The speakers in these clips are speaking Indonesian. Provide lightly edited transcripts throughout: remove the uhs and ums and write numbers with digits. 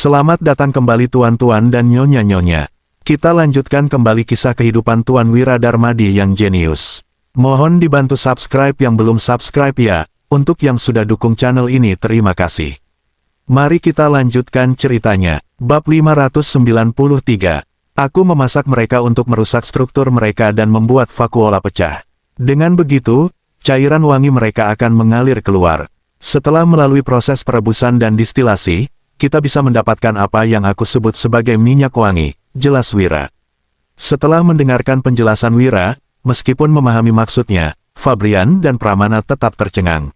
Selamat datang kembali tuan-tuan dan nyonya-nyonya. Kita lanjutkan kembali kisah kehidupan Tuan Wira Darmadi yang jenius. Mohon dibantu subscribe yang belum subscribe ya. Untuk yang sudah dukung channel ini terima kasih. Mari kita lanjutkan ceritanya. Bab 593. Aku memasak mereka untuk merusak struktur mereka dan membuat vakuola pecah. Dengan begitu, cairan wangi mereka akan mengalir keluar. Setelah melalui proses perebusan dan distilasi, kita bisa mendapatkan apa yang aku sebut sebagai minyak wangi, jelas Wira. Setelah mendengarkan penjelasan Wira, meskipun memahami maksudnya, Fabrian dan Pramana tetap tercengang.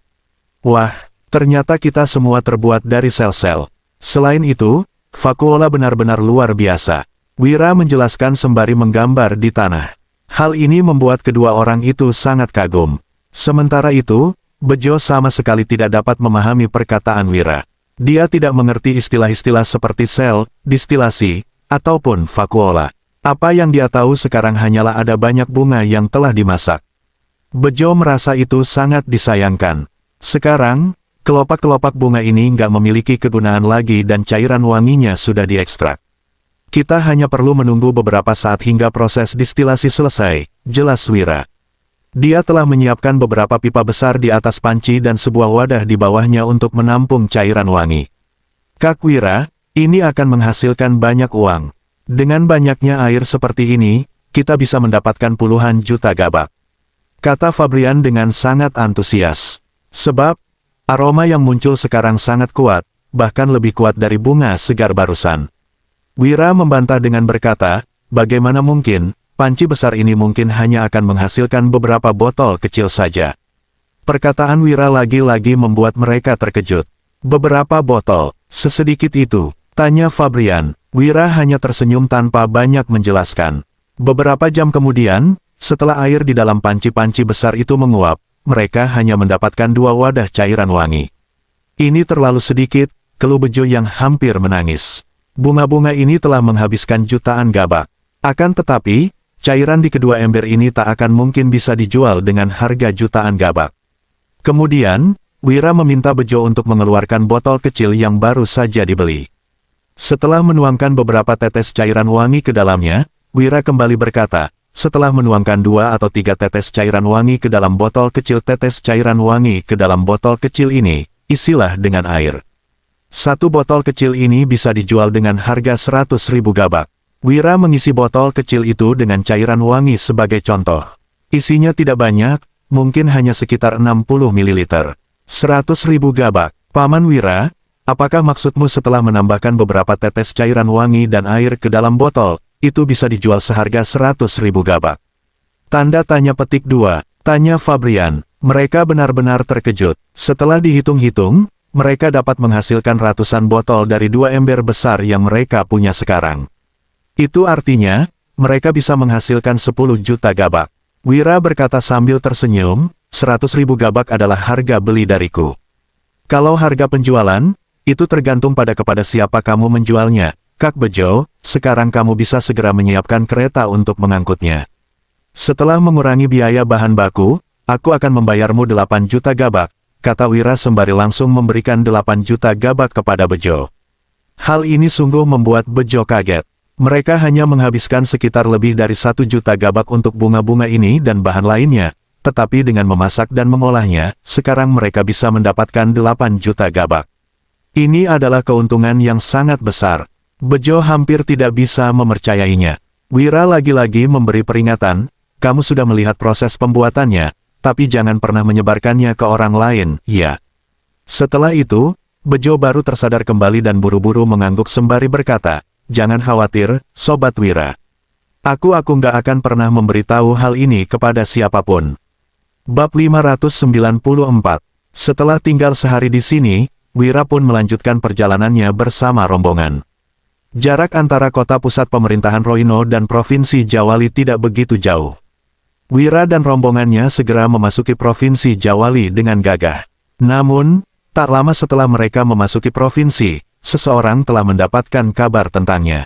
Wah, ternyata kita semua terbuat dari sel-sel. Selain itu, vakuola benar-benar luar biasa. Wira menjelaskan sembari menggambar di tanah. Hal ini membuat kedua orang itu sangat kagum. Sementara itu, Bejo sama sekali tidak dapat memahami perkataan Wira. Dia tidak mengerti istilah-istilah seperti sel, distilasi, ataupun vakuola. Apa yang dia tahu sekarang hanyalah ada banyak bunga yang telah dimasak. Bejo merasa itu sangat disayangkan. Sekarang, kelopak-kelopak bunga ini nggak memiliki kegunaan lagi dan cairan wanginya sudah diekstrak. Kita hanya perlu menunggu beberapa saat hingga proses distilasi selesai, jelas Wira. Dia telah menyiapkan beberapa pipa besar di atas panci dan sebuah wadah di bawahnya untuk menampung cairan wangi. Kak Wira, ini akan menghasilkan banyak uang. Dengan banyaknya air seperti ini, kita bisa mendapatkan puluhan juta gabak. Kata Fabrian dengan sangat antusias. Sebab, aroma yang muncul sekarang sangat kuat, bahkan lebih kuat dari bunga segar barusan. Wira membantah dengan berkata, bagaimana mungkin? Panci besar ini mungkin hanya akan menghasilkan beberapa botol kecil saja. Perkataan Wira lagi-lagi membuat mereka terkejut. Beberapa botol, sesedikit itu, tanya Fabrian. Wira hanya tersenyum tanpa banyak menjelaskan. Beberapa jam kemudian, setelah air di dalam panci-panci besar itu menguap, mereka hanya mendapatkan 2 wadah cairan wangi. Ini terlalu sedikit, keluh Bejo yang hampir menangis. Bunga-bunga ini telah menghabiskan jutaan gabak. Akan tetapi, cairan di kedua ember ini tak akan mungkin bisa dijual dengan harga jutaan gabak. Kemudian, Wira meminta Bejo untuk mengeluarkan botol kecil yang baru saja dibeli. Setelah menuangkan beberapa tetes cairan wangi ke dalamnya, Wira kembali berkata, setelah menuangkan 2 atau 3 tetes cairan wangi ke dalam botol kecil, tetes cairan wangi ke dalam botol kecil ini, isilah dengan air. 1 botol kecil ini bisa dijual dengan harga 100.000 gabak. Wira mengisi botol kecil itu dengan cairan wangi sebagai contoh. Isinya tidak banyak, mungkin hanya sekitar 60 ml. 100.000 gabak. Paman Wira, apakah maksudmu setelah menambahkan beberapa tetes cairan wangi dan air ke dalam botol, itu bisa dijual seharga 100.000 gabak? Tanda tanya petik 2, tanya Fabrian. Mereka benar-benar terkejut. Setelah dihitung-hitung, mereka dapat menghasilkan ratusan botol dari 2 ember besar yang mereka punya sekarang. Itu artinya, mereka bisa menghasilkan 10 juta gabak. Wira berkata sambil tersenyum, 100.000 gabak adalah harga beli dariku. Kalau harga penjualan, itu tergantung kepada siapa kamu menjualnya. Kak Bejo, sekarang kamu bisa segera menyiapkan kereta untuk mengangkutnya. Setelah mengurangi biaya bahan baku, aku akan membayarmu 8 juta gabak, kata Wira sembari langsung memberikan 8 juta gabak kepada Bejo. Hal ini sungguh membuat Bejo kaget. Mereka hanya menghabiskan sekitar lebih dari 1 juta gabak untuk bunga-bunga ini dan bahan lainnya, tetapi dengan memasak dan mengolahnya, sekarang mereka bisa mendapatkan 8 juta gabak. Ini adalah keuntungan yang sangat besar. Bejo hampir tidak bisa mempercayainya. Wira lagi-lagi memberi peringatan, kamu sudah melihat proses pembuatannya, tapi jangan pernah menyebarkannya ke orang lain, ya. Setelah itu, Bejo baru tersadar kembali dan buru-buru mengangguk sembari berkata, jangan khawatir, Sobat Wira. Aku nggak akan pernah memberitahu hal ini kepada siapapun. Bab 594. Setelah tinggal sehari di sini, Wira pun melanjutkan perjalanannya bersama rombongan. Jarak antara kota pusat pemerintahan Roino dan Provinsi Jawali tidak begitu jauh. Wira dan rombongannya segera memasuki Provinsi Jawali dengan gagah. Namun, tak lama setelah mereka memasuki provinsi, seseorang telah mendapatkan kabar tentangnya.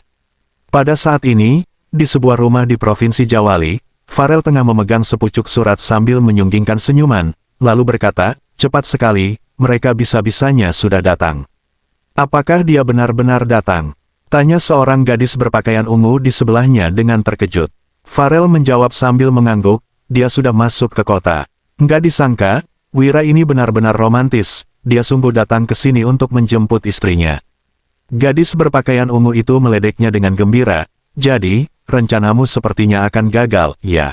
Pada saat ini, di sebuah rumah di Provinsi Jawali, Farel tengah memegang sepucuk surat sambil menyunggingkan senyuman, lalu berkata, cepat sekali, mereka bisa-bisanya sudah datang. Apakah dia benar-benar datang? Tanya seorang gadis berpakaian ungu di sebelahnya dengan terkejut. Farel menjawab sambil mengangguk, dia sudah masuk ke kota. Nggak disangka, Wira ini benar-benar romantis, dia sungguh datang ke sini untuk menjemput istrinya. Gadis berpakaian ungu itu meledeknya dengan gembira, jadi, rencanamu sepertinya akan gagal, ya.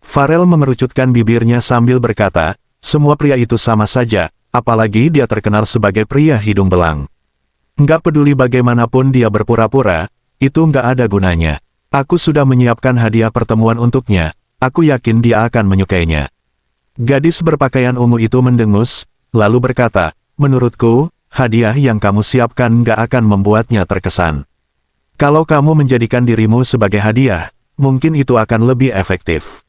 Farel mengerucutkan bibirnya sambil berkata, semua pria itu sama saja, apalagi dia terkenal sebagai pria hidung belang. Nggak peduli bagaimanapun dia berpura-pura, itu nggak ada gunanya. Aku sudah menyiapkan hadiah pertemuan untuknya, aku yakin dia akan menyukainya. Gadis berpakaian ungu itu mendengus, lalu berkata, menurutku, hadiah yang kamu siapkan nggak akan membuatnya terkesan. Kalau kamu menjadikan dirimu sebagai hadiah, mungkin itu akan lebih efektif.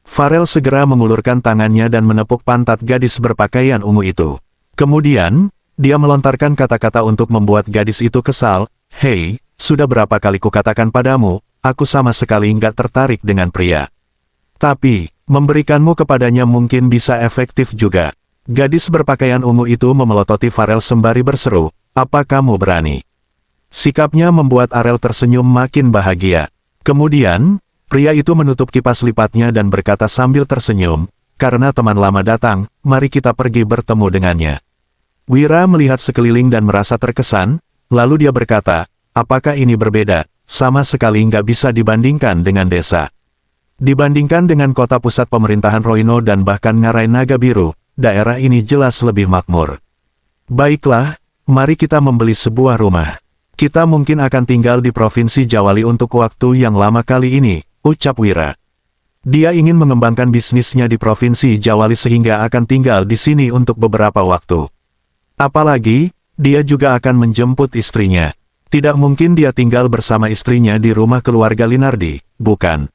Farel segera mengulurkan tangannya dan menepuk pantat gadis berpakaian ungu itu. Kemudian, dia melontarkan kata-kata untuk membuat gadis itu kesal, hei, sudah berapa kali kukatakan padamu, aku sama sekali nggak tertarik dengan pria. Tapi, memberikanmu kepadanya mungkin bisa efektif juga. Gadis berpakaian ungu itu memelototi Farel sembari berseru, apa kamu berani? Sikapnya membuat Arel tersenyum makin bahagia. Kemudian, pria itu menutup kipas lipatnya dan berkata sambil tersenyum, karena teman lama datang, mari kita pergi bertemu dengannya. Wira melihat sekeliling dan merasa terkesan, lalu dia berkata, apakah ini berbeda, sama sekali nggak bisa dibandingkan dengan desa. Dibandingkan dengan kota pusat pemerintahan Roino dan bahkan Ngarai Naga Biru, daerah ini jelas lebih makmur. Baiklah, mari kita membeli sebuah rumah. Kita mungkin akan tinggal di Provinsi Jawali untuk waktu yang lama kali ini, ucap Wira. Dia ingin mengembangkan bisnisnya di Provinsi Jawali sehingga akan tinggal di sini untuk beberapa waktu. Apalagi, dia juga akan menjemput istrinya. Tidak mungkin dia tinggal bersama istrinya di rumah keluarga Linardi, bukan?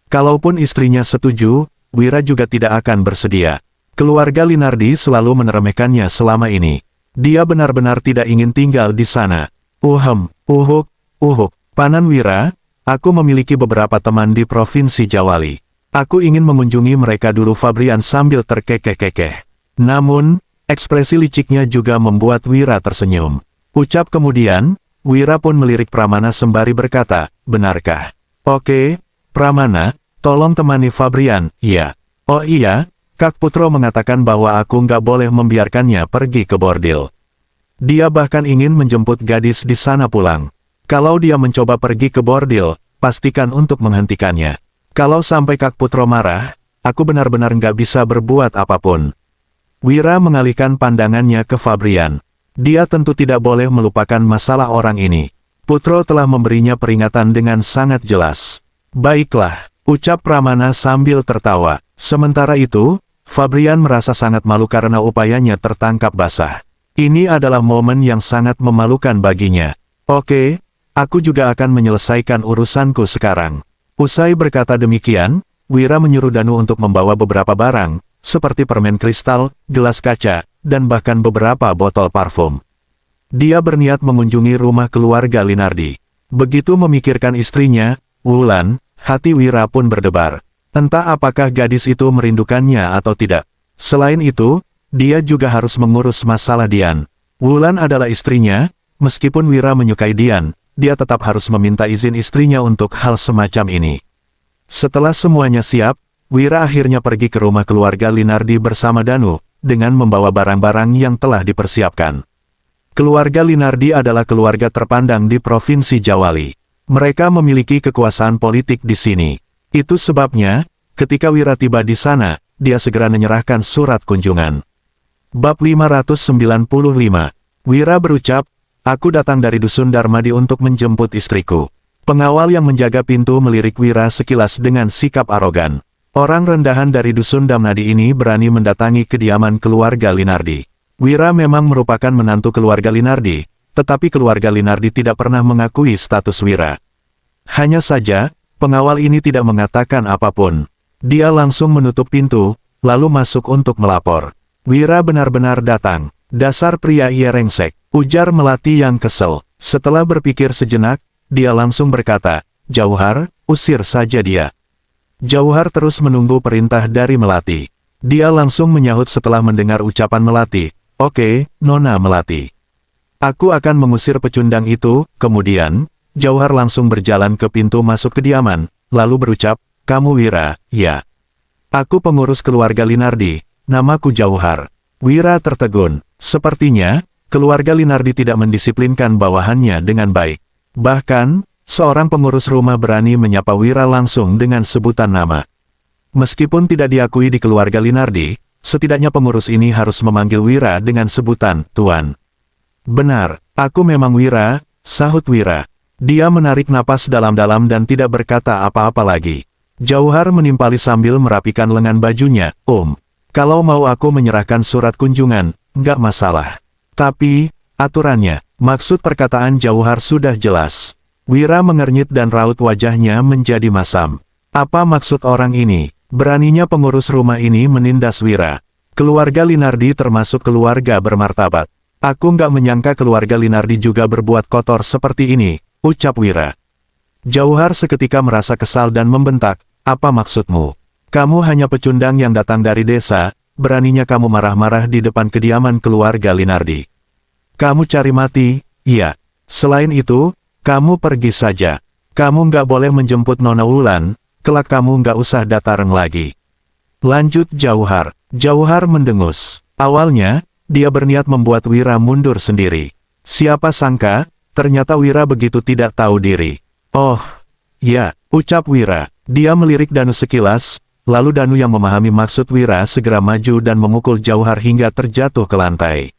Kalaupun istrinya setuju, Wira juga tidak akan bersedia. Keluarga Linardi selalu meneremehkannya selama ini. Dia benar-benar tidak ingin tinggal di sana. Uhuk, Panan Wira, aku memiliki beberapa teman di Provinsi Jawali. Aku ingin mengunjungi mereka dulu, Fabrian sambil terkekeh-kekeh. Namun, ekspresi liciknya juga membuat Wira tersenyum. Ucap kemudian, Wira pun melirik Pramana sembari berkata, benarkah? Oke, Pramana, tolong temani Fabrian, iya. Oh iya, Kak Putro mengatakan bahwa aku nggak boleh membiarkannya pergi ke bordil. Dia bahkan ingin menjemput gadis di sana pulang. Kalau dia mencoba pergi ke bordil, pastikan untuk menghentikannya. Kalau sampai Kak Putro marah, aku benar-benar nggak bisa berbuat apapun. Wira mengalihkan pandangannya ke Fabrian. Dia tentu tidak boleh melupakan masalah orang ini. Putro telah memberinya peringatan dengan sangat jelas. Baiklah, ucap Pramana sambil tertawa. Sementara itu, Fabrian merasa sangat malu karena upayanya tertangkap basah. Ini adalah momen yang sangat memalukan baginya. Oke, aku juga akan menyelesaikan urusanku sekarang. Usai berkata demikian, Wira menyuruh Danu untuk membawa beberapa barang, seperti permen kristal, gelas kaca, dan bahkan beberapa botol parfum. Dia berniat mengunjungi rumah keluarga Linardi. Begitu memikirkan istrinya, Wulan, hati Wira pun berdebar. Entah apakah gadis itu merindukannya atau tidak. Selain itu, dia juga harus mengurus masalah Dian. Wulan adalah istrinya, meskipun Wira menyukai Dian, dia tetap harus meminta izin istrinya untuk hal semacam ini. Setelah semuanya siap, Wira akhirnya pergi ke rumah keluarga Linardi bersama Danu, dengan membawa barang-barang yang telah dipersiapkan. Keluarga Linardi adalah keluarga terpandang di Provinsi Jawali. Mereka memiliki kekuasaan politik di sini. Itu sebabnya, ketika Wira tiba di sana, dia segera menyerahkan surat kunjungan. Bab 595. Wira berucap, aku datang dari Dusun Darmadi untuk menjemput istriku. Pengawal yang menjaga pintu melirik Wira sekilas dengan sikap arogan. Orang rendahan dari Dusun Darmadi ini berani mendatangi kediaman keluarga Linardi. Wira memang merupakan menantu keluarga Linardi, tetapi keluarga Linardi tidak pernah mengakui status Wira. Hanya saja, pengawal ini tidak mengatakan apapun. Dia langsung menutup pintu, lalu masuk untuk melapor. Wira benar-benar datang. Dasar pria rengsek, ujar Melati yang kesel. Setelah berpikir sejenak, dia langsung berkata, Jauhar, usir saja dia. Jauhar terus menunggu perintah dari Melati. Dia langsung menyahut setelah mendengar ucapan Melati, oke, Nona Melati. Aku akan mengusir pecundang itu." Kemudian, Jauhar langsung berjalan ke pintu masuk kediaman, lalu berucap, "Kamu Wira, ya? Aku pengurus keluarga Linardi, namaku Jauhar." Wira tertegun. Sepertinya, keluarga Linardi tidak mendisiplinkan bawahannya dengan baik. Bahkan, seorang pengurus rumah berani menyapa Wira langsung dengan sebutan nama. Meskipun tidak diakui di keluarga Linardi, setidaknya pengurus ini harus memanggil Wira dengan sebutan Tuan. "Benar, aku memang Wira," sahut Wira. Dia menarik napas dalam-dalam dan tidak berkata apa-apa lagi. Jauhar menimpali sambil merapikan lengan bajunya. Kalau mau aku menyerahkan surat kunjungan, nggak masalah. Tapi, aturannya." Maksud perkataan Jauhar sudah jelas. Wira mengernyit dan raut wajahnya menjadi masam. Apa maksud orang ini? Beraninya pengurus rumah ini menindas Wira. Keluarga Linardi termasuk keluarga bermartabat. "Aku nggak menyangka keluarga Linardi juga berbuat kotor seperti ini," ucap Wira. Jauhar seketika merasa kesal dan membentak, "Apa maksudmu? Kamu hanya pecundang yang datang dari desa, beraninya kamu marah-marah di depan kediaman keluarga Linardi. Kamu cari mati, iya. Selain itu, kamu pergi saja. Kamu nggak boleh menjemput Nona Wulan, kelak kamu nggak usah datang lagi." Lanjut Jauhar. Jauhar mendengus. Awalnya, dia berniat membuat Wira mundur sendiri. Siapa sangka, ternyata Wira begitu tidak tahu diri. "Oh, ya," ucap Wira. Dia melirik Danu sekilas, lalu Danu yang memahami maksud Wira segera maju dan memukul Jauhar hingga terjatuh ke lantai.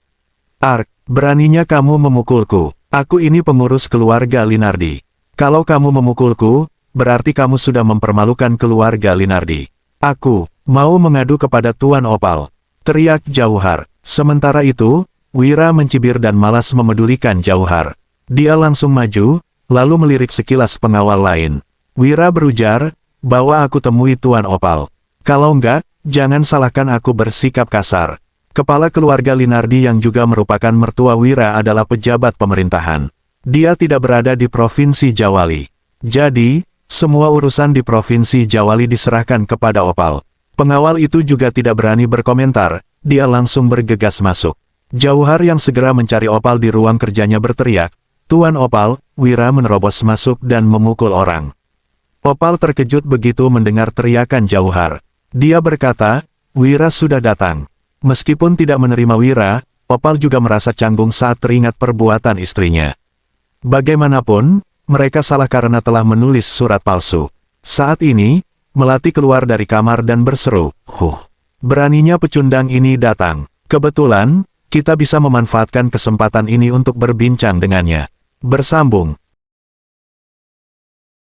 "Ark, beraninya kamu memukulku. Aku ini pengurus keluarga Linardi. Kalau kamu memukulku, berarti kamu sudah mempermalukan keluarga Linardi. Aku mau mengadu kepada Tuan Opal," teriak Jauhar. Sementara itu, Wira mencibir dan malas memedulikan Jauhar. Dia langsung maju, lalu melirik sekilas pengawal lain. Wira berujar, "Bawa aku temui Tuan Opal. Kalau enggak, jangan salahkan aku bersikap kasar." Kepala keluarga Linardi yang juga merupakan mertua Wira adalah pejabat pemerintahan. Dia tidak berada di Provinsi Jawali. Jadi, semua urusan di Provinsi Jawali diserahkan kepada Opal. Pengawal itu juga tidak berani berkomentar, dia langsung bergegas masuk. Jauhar yang segera mencari Opal di ruang kerjanya berteriak, "Tuan Opal!" Wira menerobos masuk dan memukul orang. Opal terkejut begitu mendengar teriakan Jauhar. Dia berkata, "Wira sudah datang." Meskipun tidak menerima Wira, Opal juga merasa canggung saat teringat perbuatan istrinya. Bagaimanapun, mereka salah karena telah menulis surat palsu. Saat ini, Melati keluar dari kamar dan berseru, beraninya pecundang ini datang. Kebetulan, kita bisa memanfaatkan kesempatan ini untuk berbincang dengannya." Bersambung.